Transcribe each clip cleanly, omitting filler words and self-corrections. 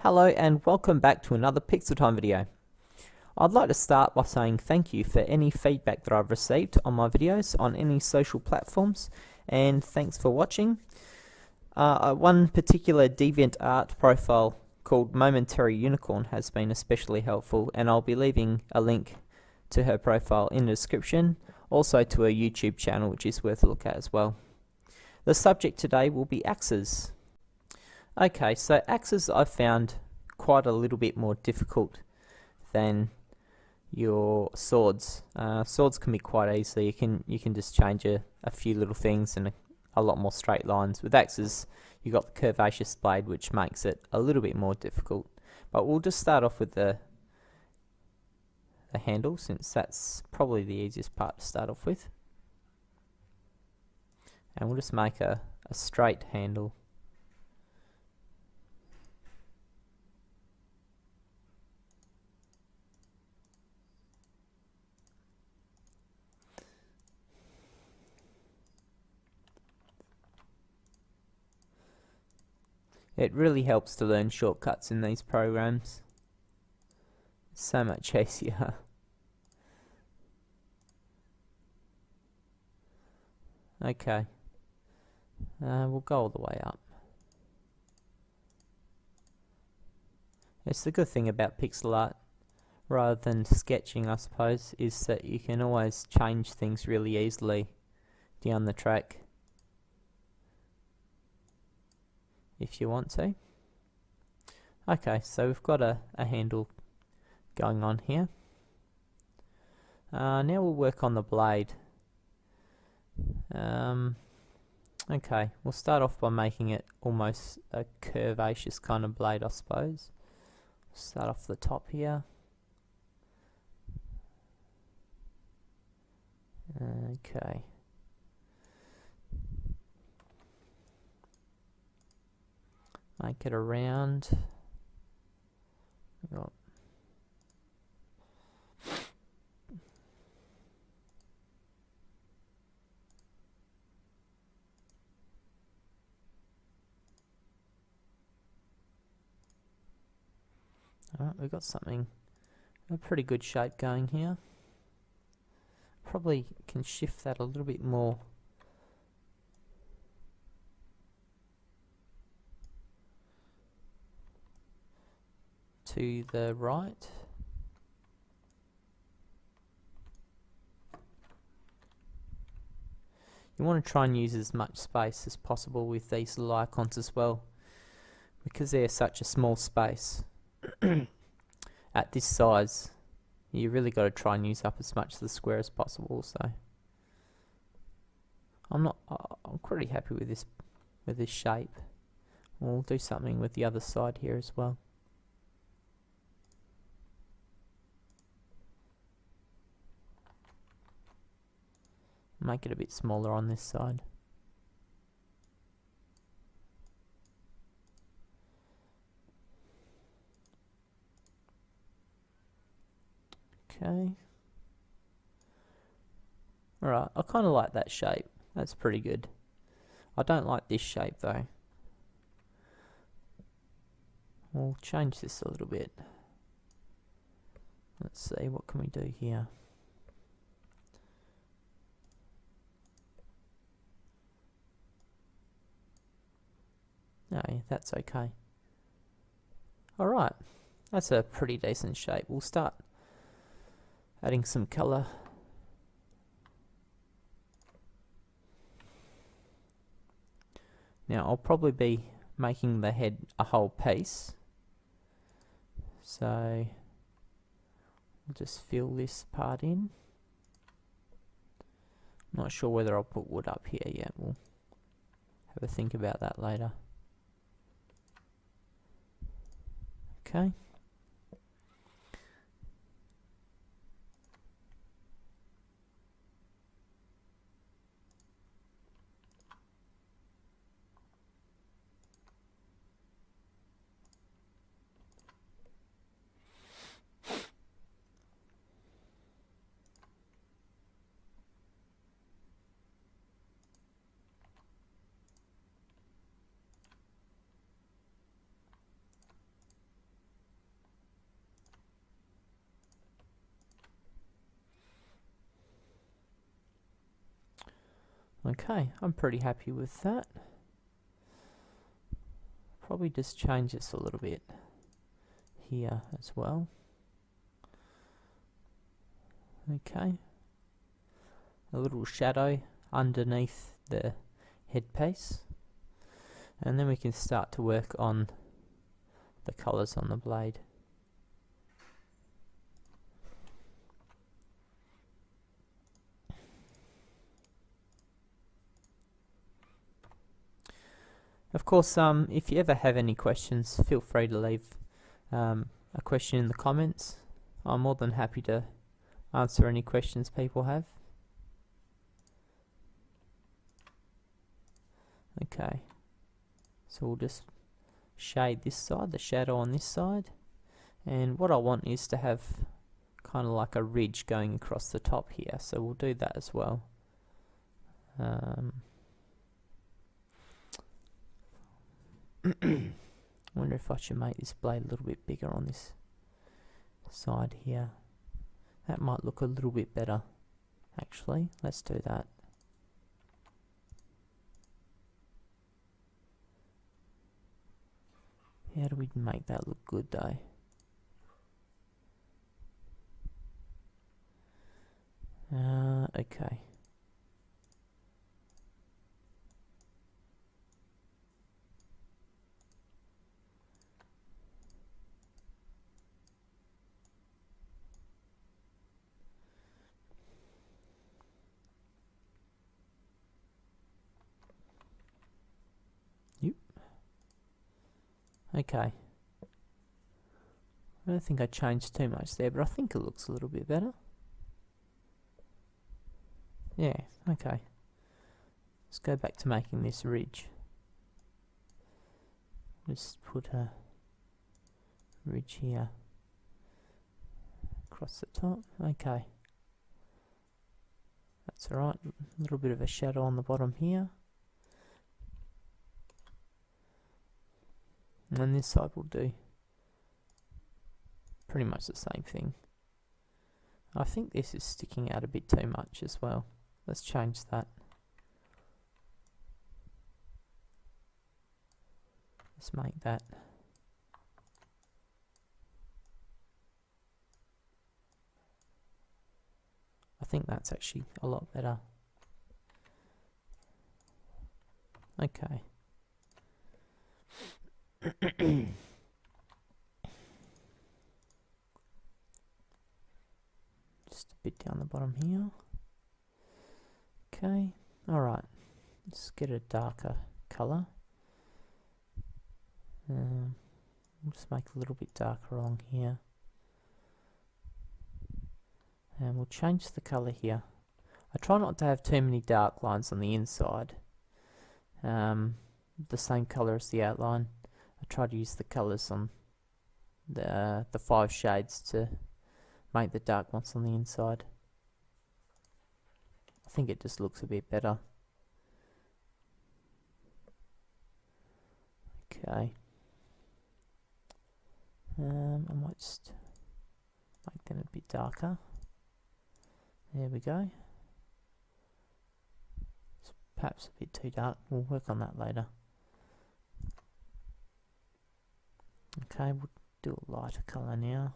Hello and welcome back to another PixelTime video. I'd like to start by saying thank you for any feedback that I've received on my videos on any social platforms, and thanks for watching. One particular Deviantart profile called Momentary Unicorn has been especially helpful, and I'll be leaving a link to her profile in the description, also to her YouTube channel, which is worth a look at as well. The subject today will be axes. Okay, so axes I've found quite a little bit more difficult than your swords. Swords can be quite easy. You can just change a few little things and a lot more straight lines. With axes, you got the curvaceous blade, which makes it a little bit more difficult. But we'll just start off with the handle, since that's probably the easiest part to start off with. And we'll just make a straight handle. It really helps to learn shortcuts in these programs. It's so much easier. Okay, we'll go all the way up. It's the good thing about pixel art, rather than sketching I suppose, is that you can always change things really easily down the track if you want to. Okay, so we've got a handle going on here. Now we'll work on the blade. Okay, we'll start off by making it almost a curvaceous kind of blade, I suppose. Start off the top here. Okay. Make it around. Alright, we've got something, a pretty good shape going here. Probably can shift that a little bit more to the right. You want to try and use as much space as possible with these little icons as well, because they're such a small space. At this size, you really got to try and use up as much of the square as possible. So I'm pretty happy with this shape. We'll do something with the other side here as well. Make it a bit smaller on this side. Okay. Alright, I kind of like that shape. That's pretty good. I don't like this shape though. We'll change this a little bit. Let's see, what can we do here? No, that's okay. Alright, that's a pretty decent shape. We'll start adding some colour. Now I'll probably be making the head a whole piece, so I'll just fill this part in. I'm not sure whether I'll put wood up here yet. We'll have a think about that later. Okay. Okay, I'm pretty happy with that. Probably just change this a little bit here as well. Okay, a little shadow underneath the headpiece, and then we can start to work on the colours on the blade. Of course, if you ever have any questions, feel free to leave a question in the comments. I'm more than happy to answer any questions people have. Okay, so we'll just shade this side, the shadow on this side, and what I want is to have kind of like a ridge going across the top here, so we'll do that as well. Wonder if I should make this blade a little bit bigger on this side here. That might look a little bit better, actually. Let's do that. How do we make that look good though? Okay. Okay. I don't think I changed too much there, but I think it looks a little bit better. Yeah, okay. Let's go back to making this ridge. Just put a ridge here across the top. Okay. That's alright. A little bit of a shadow on the bottom here. And this side will do pretty much the same thing. I think this is sticking out a bit too much as well. Let's change that. Let's make that. I think that's actually a lot better. Okay. Just a bit down the bottom here. Okay, alright. Let's get a darker colour. We'll just make a little bit darker along here. And we'll change the colour here. I try not to have too many dark lines on the inside. The same colour as the outline. I try to use the colours on the 5 shades to make the dark ones on the inside. I think it just looks a bit better. Okay. I might just make them a bit darker. There we go. It's perhaps a bit too dark. We'll work on that later. Okay, we'll do a lighter colour now.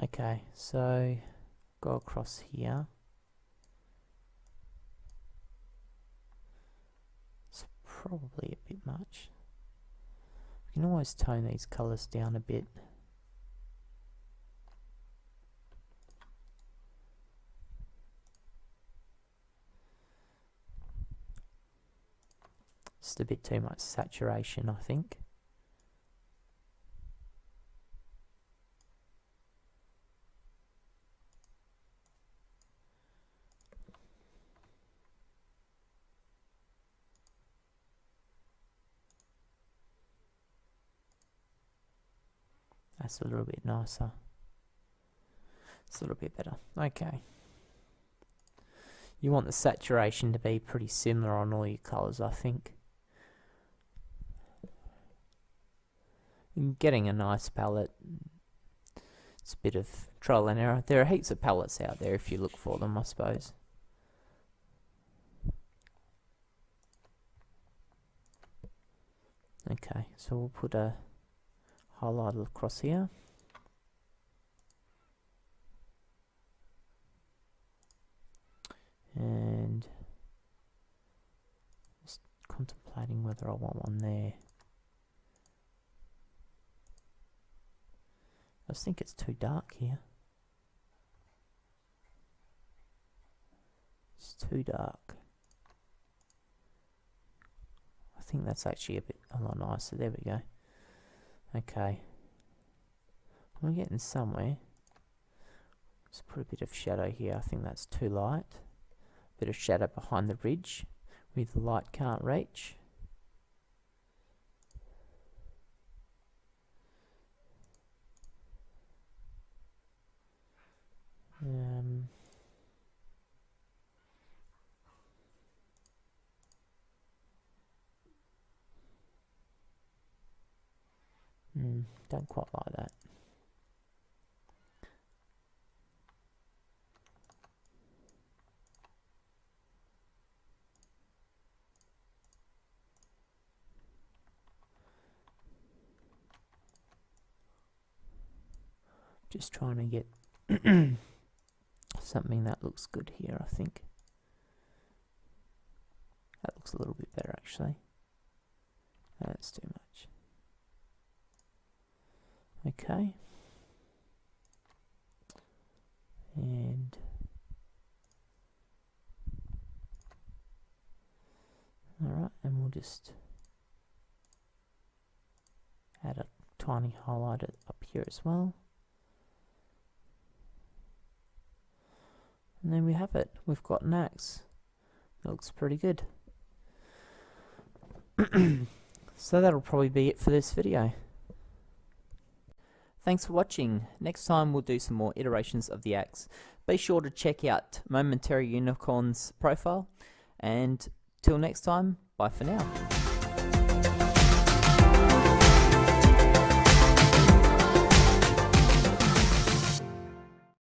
Okay, so go across here. It's probably a bit much. We can always tone these colours down a bit. Just a bit too much saturation, I think. That's a little bit nicer. It's a little bit better. Okay. You want the saturation to be pretty similar on all your colours, I think. Getting a nice palette, It's a bit of trial and error. There are heaps of palettes out there if you look for them, I suppose. Okay, so we'll put a highlighter across here. And just contemplating whether I want one there. I just think it's too dark here. It's too dark. I think that's actually a lot nicer. There we go. Okay. We're getting somewhere. Let's put a bit of shadow here. I think that's too light. Bit of shadow behind the ridge with the light can't reach. Don't quite like that. Just trying to get something that looks good here, I think. That looks a little bit better actually. That's too much. Okay. And alright, and we'll just add a tiny highlighter up here as well. And then we have it. We've got an axe. That looks pretty good. So that'll probably be it for this video. Thanks for watching. Next time we'll do some more iterations of the axe. Be sure to check out Momentary Unicorns profile. And till next time, bye for now.